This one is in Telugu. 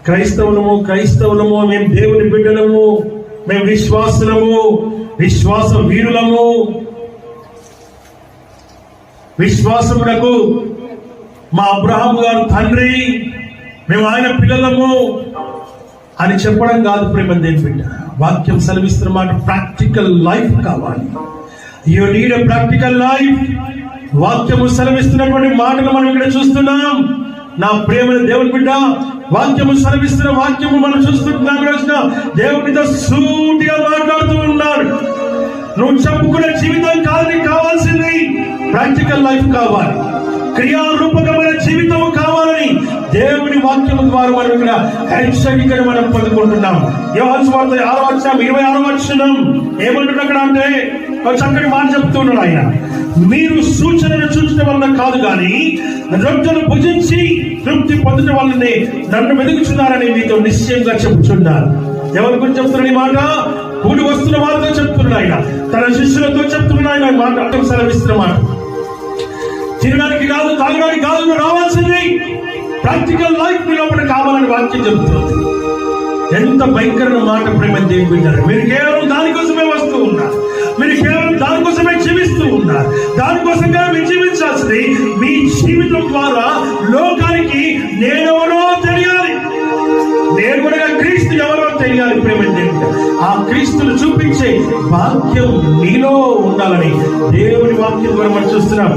క్రైస్తవులము, మేము దేవుని బిడ్డలము, మేము విశ్వాసులము, విశ్వాస వీరులము, విశ్వాసమునకు మా అబ్రహాము గారు తండ్రి, మేము ఆయన పిల్లలము అని చెప్పడం కాదు ప్రేమ దేని బిడ్డ. వాక్యం సెలవిస్తున్న మాట ప్రాక్టికల్ లైఫ్ కావాలి. You need a practical life. వాక్యము సెలవిస్తున్నటువంటి మాటలు మనం ఇక్కడ చూస్తున్నాం. నా ప్రేమను దేవుని బిడ్డ, వాక్యము సెలవిస్తున్న వాక్యము మనం చూస్తున్నాం. దేవునితో సూటిగా మాట్లాడుతూ ఉన్నాడు. నువ్వు చెప్పుకునే జీవితం కాదని కావాల్సింది ప్రాక్టికల్ లైఫ్ కావాలి, క్రియారూపకమైన జీవితం కావాలని దేవుని వాక్యము ద్వారా మనం ఇక్కడ హెచ్చరికను మనం పొందుకుంటున్నాం. యోహాను సువార్త 6:26 ఏమంటున్నా అక్కడ అంటే ఒక చక్కటి మాట చెప్తున్నాడు ఆయన. మీరు సూచనలు చూచడం వలన కాదు కానీ రొట్టెను భుజించి తృప్తి పొందడం వల్లనే నన్ను వెతుకుచున్నారని మీతో నిశ్చయంగా చెప్తున్నారు. ఎవరి గురించి చెప్తున్నాడు ఈ మాట? కూడి వస్తున్న వారితో చెప్తున్నాడు ఆయన, తన శిష్యులతో చెప్తున్నాడు ఆయన. మాట సెలవిస్తున్న మాట, తినడానికి కాదు, తాగడానికి కాదు, నువ్వు రావాల్సింది ప్రాక్టికల్ లైఫ్ నీ లోపల కావాలని వాక్యం చెబుతుంది. ఎంత భయంకరమైన మాట ప్రేమ దేవుని బిడ్డలారా. మీరు కేవలం దానికోసమే వస్తూ ఉన్నారు, మీరు కేవలం దానికోసమే జీవిస్తూ ఉన్నారు. దానికోసంగా మీరు జీవించాల్సింది మీ జీవితం ద్వారా లోకానికి నేనెవరో తెలియాలి, నేను కూడా క్రీస్తు ఎవరో తెలియాలి ప్రేమ దేవుని. ఆ క్రీస్తును చూపించే వాక్యం నీలో ఉండాలని దేవుని వాక్యం ద్వారా మనం చూస్తున్నాం.